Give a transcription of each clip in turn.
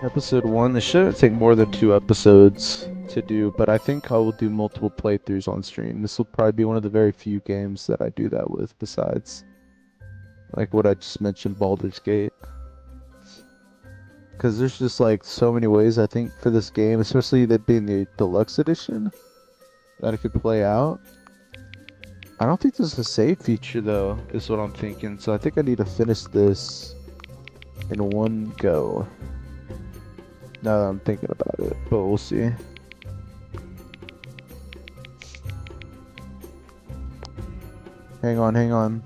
Episode 1. This shouldn't take more than 2 episodes to do, but I think I will do multiple playthroughs on stream. This will probably be one of the very few games that I do that with, besides, like what I just mentioned, Baldur's Gate. Because there's just like so many ways I think for this game, especially that being the deluxe edition, that it could play out. I don't think there's a save feature though, is what I'm thinking. So I think I need to finish this in one go. Now that I'm thinking about it, but we'll see. Hang on, hang on.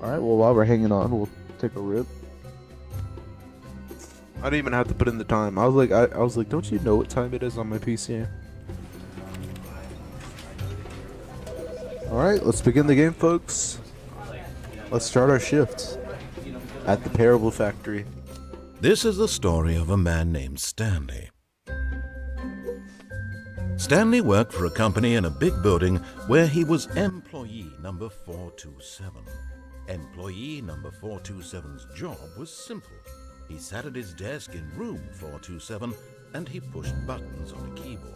Alright, well while we're hanging on, we'll take a rip. I didn't even have to put in the time. I was like, don't you know what time it is on my PC? Alright, let's begin the game, folks. Let's start our shift at the Parable Factory. This is the story of a man named Stanley. Stanley worked for a company in a big building where he was employee number 427. Employee number 427's job was simple. He sat at his desk in room 427 and he pushed buttons on a keyboard.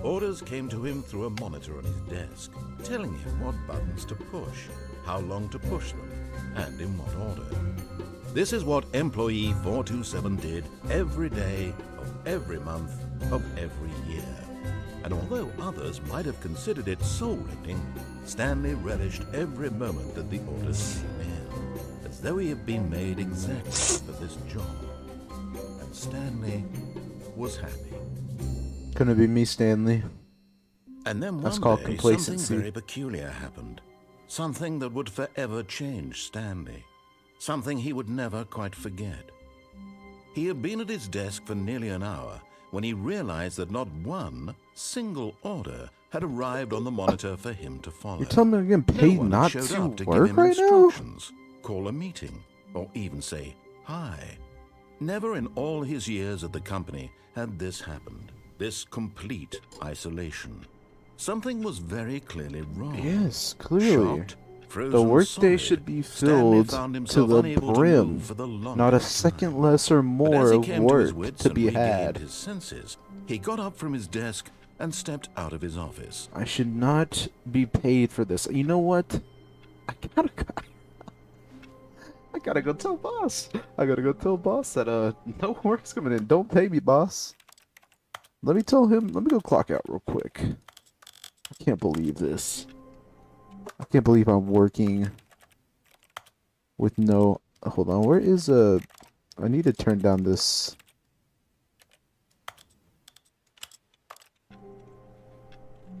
Orders came to him through a monitor on his desk, telling him what buttons to push, how long to push them, and in what order. This is what employee 427 did every day of every month of every year. And although others might have considered it soul-rending, Stanley relished every moment that the orders came in, as though he had been made exactly for this job. And Stanley was happy. Couldn't it be me, Stanley? And then That's one called day, complacency. something very peculiar happened. Something that would forever change Stanley. Something he would never quite forget. He had been at his desk for nearly an hour when he realized that not one single order had arrived on the monitor for him to follow. You're telling me I'm getting paid No one not showed to up to give work him right now? instructions, call a meeting, or even say hi. Never in all his years at the company had this happened. This complete isolation. Something was very clearly wrong. Yes, clearly. Shocked, frozen The workday solid, should be Stanley filled found to himself the unable to brim. move for the Not a longest second time. less or But more as he of came to his work wits to and be regained had. his senses, he got up from his desk and stepped out of his office. I should not be paid for this. You know what? I gotta go tell boss. I gotta go tell boss that no work's coming in. Don't pay me, boss. Let me tell him. Let me go clock out real quick. I can't believe this. I can't believe I'm working with no. Hold on. Where is I need to turn down this.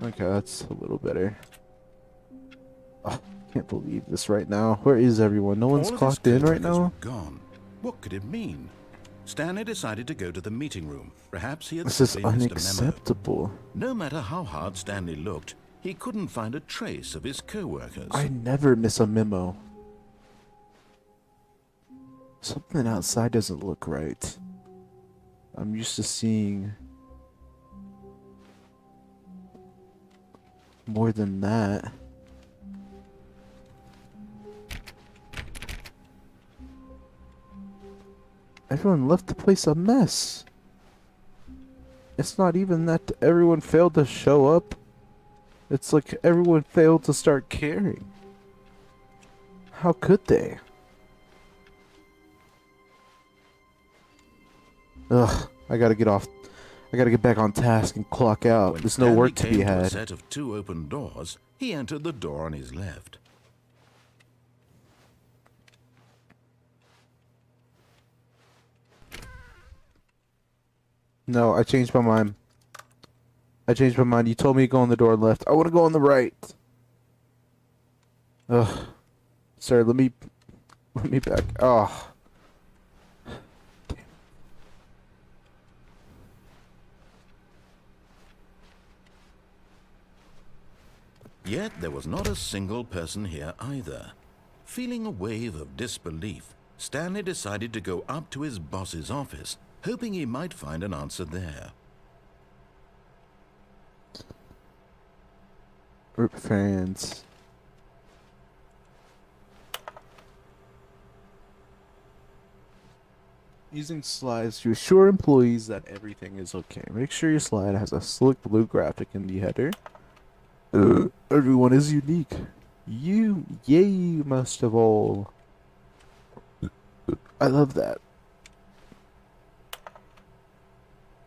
Okay, that's a little better. Oh, I can't believe this right now. Where is everyone? No one's All of his clocked in right coworkers now? were gone. What could it mean? Stanley decided to go to the meeting room. Perhaps he had This is simply missed a memo. unacceptable. No matter how hard Stanley looked, he couldn't find a trace of his co-workers. I never miss a memo. Something outside doesn't look right. I'm used to seeing more than that. Everyone left the place a mess. It's not even that everyone failed to show up. It's like everyone failed to start caring. How could they? Ugh, I gotta get off. I gotta get back on task and clock out. When There's no Stanley work to be came a had. set of 2 open doors, he entered the door on his left. No, I changed my mind. I changed my mind. You told me to go on the door left. I want to go on the right. Ugh. Sorry, let me back. Oh. Yet there was not a single person here either. Feeling a wave of disbelief, Stanley decided to go up to his boss's office, hoping he might find an answer there. Rip fans. Using slides to assure employees that everything is okay. Make sure your slide has a slick blue graphic in the header. Everyone is unique. You most of all. I love that.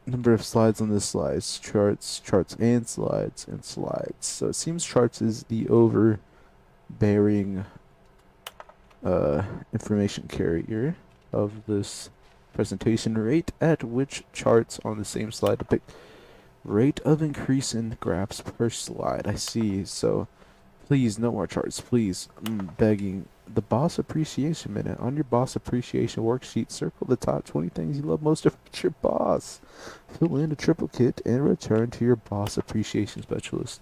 Number of slides on this slide. Charts, and slides, and slides. So it seems charts is the overbearing information carrier of this presentation. Rate at which charts on the same slide depict rate of increase in graphs per slide. I see. So please, no more charts, please. I'm begging. The Boss Appreciation Minute. On your Boss Appreciation worksheet, circle the top 20 things you love most about your boss. Fill in a triplicate and return to your Boss Appreciation Specialist.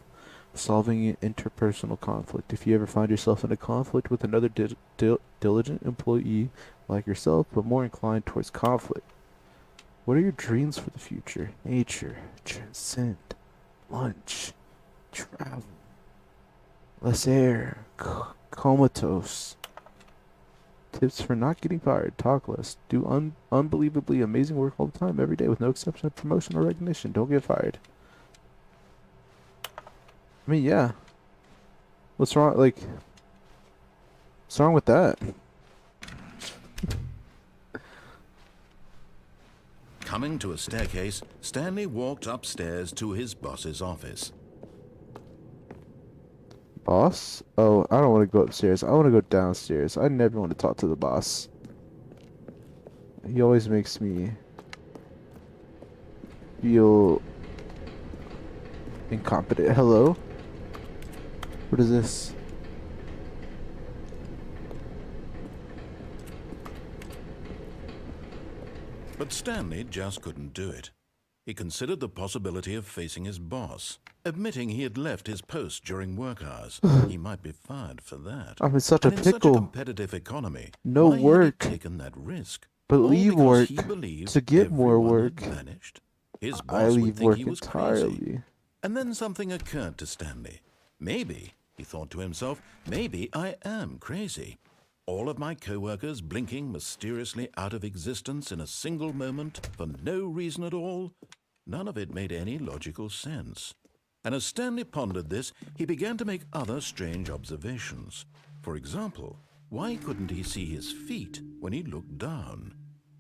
Solving an interpersonal conflict. If you ever find yourself in a conflict with another diligent employee like yourself, but more inclined towards conflict, what are your dreams for the future? Nature, transcend, lunch, travel, less air, comatose. Tips for not getting fired. Talk less. Do unbelievably amazing work all the time, every day, with no exception of promotion or recognition. Don't get fired. I mean, yeah. What's wrong? Like, what's wrong with that? Coming to a staircase, Stanley walked upstairs to his boss's office. Boss? Oh, I don't want to go upstairs. I want to go downstairs. I never want to talk to the boss. He always makes me feel incompetent. Hello? What is this? But Stanley just couldn't do it. He considered the possibility of facing his boss, admitting he had left his post during work hours. He might be fired for that. I'm in such a And in such a pickle. competitive economy, No why work. had he taken that risk? But All leave because work he believed to get more everyone work. had vanished. His I boss would leave think work he was crazy. entirely. And then something occurred to Stanley. Maybe, he thought to himself, maybe I am crazy. All of my co-workers blinking mysteriously out of existence in a single moment for no reason at all. None of it made any logical sense. And as Stanley pondered this, he began to make other strange observations. For example, why couldn't he see his feet when he looked down?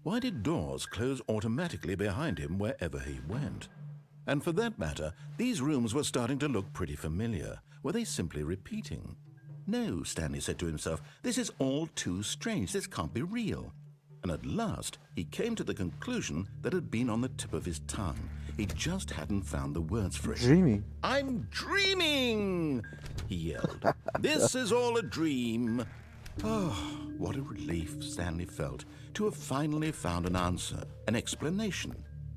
Why did doors close automatically behind him wherever he went? And for that matter, these rooms were starting to look pretty familiar. Were they simply repeating? No, Stanley said to himself, this is all too strange. This can't be real. And at last, he came to the conclusion that had been on the tip of his tongue. He just hadn't found the words for it. Dreaming. I'm dreaming, he yelled. This is all a dream. Oh, what a relief Stanley felt to have finally found an answer, an explanation.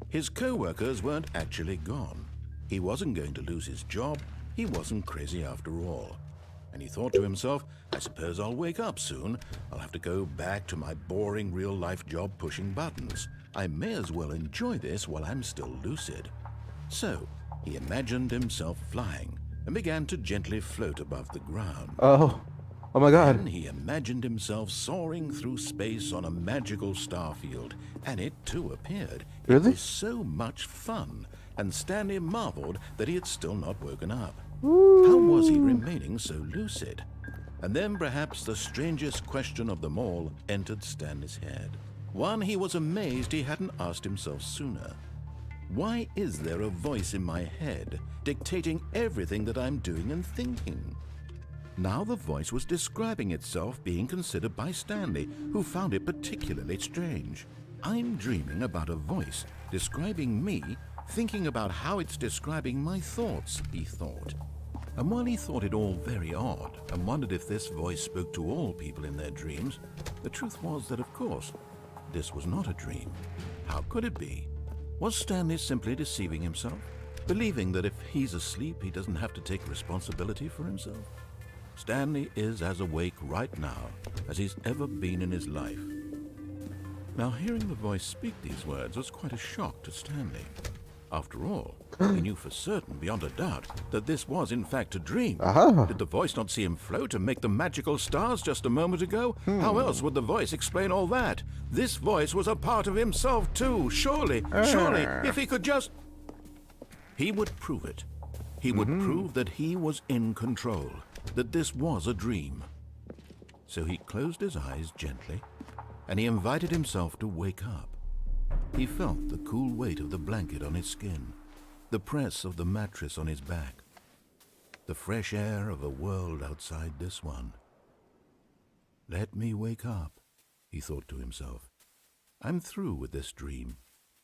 His co-workers weren't actually gone. He wasn't going to lose his job. He wasn't crazy after all. And he thought to himself, I suppose I'll wake up soon. I'll have to go back to my boring real-life job pushing buttons. I may as well enjoy this while I'm still lucid. So, he imagined himself flying and began to gently float above the ground. Oh my God. Then he imagined himself soaring through space on a magical starfield, and it too appeared. Really? It was so much fun, and Stanley marveled that he had still not woken up. Ooh. How was he remaining so lucid? And then perhaps the strangest question of them all entered Stanley's head. One he was amazed he hadn't asked himself sooner. Why is there a voice in my head dictating everything that I'm doing and thinking? Now the voice was describing itself being considered by Stanley, who found it particularly strange. I'm dreaming about a voice describing me, thinking about how it's describing my thoughts, he thought. And while he thought it all very odd and wondered if this voice spoke to all people in their dreams, the truth was that, of course, this was not a dream. How could it be? Was Stanley simply deceiving himself, believing that if he's asleep, he doesn't have to take responsibility for himself? Stanley is as awake right now as he's ever been in his life. Now, hearing the voice speak these words was quite a shock to Stanley. After all, he knew for certain, beyond a doubt, that this was in fact a dream. Aha. Did the voice not see him float and make the magical stars just a moment ago? How else would the voice explain all that? This voice was a part of himself too. Surely, if he could just... He would prove it. He would prove that he was in control, that this was a dream. So he closed his eyes gently, and he invited himself to wake up. He felt the cool weight of the blanket on his skin, the press of the mattress on his back, the fresh air of a world outside this one. Let me wake up, he thought to himself. I'm through with this dream.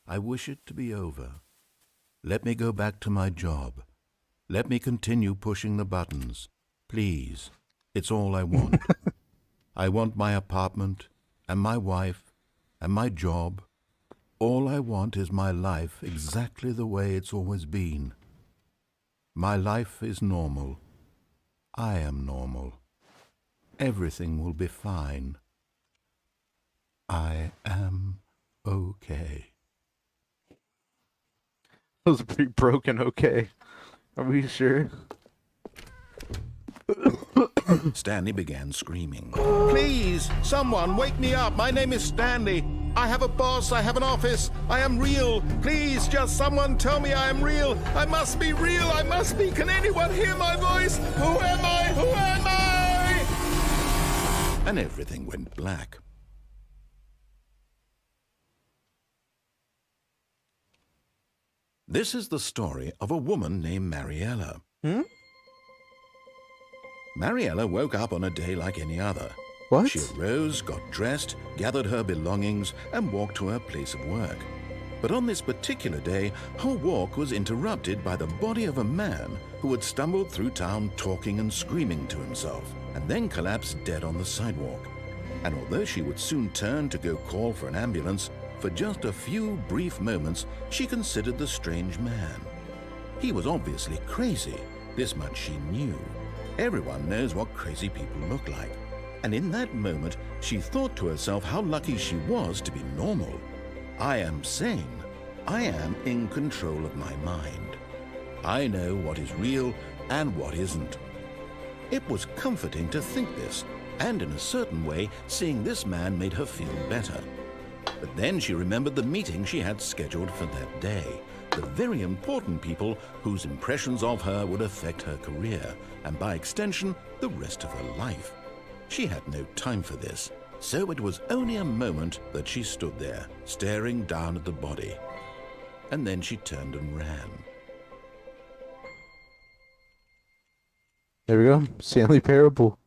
I wish it to be over. Let me go back to my job. Let me continue pushing the buttons. Please, it's all I want. I want my apartment, and my wife, and my job. All I want is my life exactly the way it's always been. My life is normal. I am normal. Everything will be fine. I am okay. That was a pretty broken okay. Are we sure? Stanley began screaming. Please, someone wake me up. My name is Stanley. I have a boss. I have an office. I am real. Please, just someone tell me I am real. I must be real. I must be. Can anyone hear my voice? Who am I? Who am I? And everything went black. This is the story of a woman named Mariella. Mariella woke up on a day like any other. What? She arose, got dressed, gathered her belongings, and walked to her place of work. But on this particular day, her walk was interrupted by the body of a man who had stumbled through town talking and screaming to himself, and then collapsed dead on the sidewalk. And although she would soon turn to go call for an ambulance, for just a few brief moments, she considered the strange man. He was obviously crazy. This much she knew. Everyone knows what crazy people look like. And in that moment, she thought to herself how lucky she was to be normal. I am sane. I am in control of my mind. I know what is real and what isn't. It was comforting to think this, and in a certain way, seeing this man made her feel better. But then she remembered the meeting she had scheduled for that day, the very important people whose impressions of her would affect her career, and by extension, the rest of her life. She had no time for this, so it was only a moment that she stood there, staring down at the body. And then she turned and ran. There we go. Stanley Parable.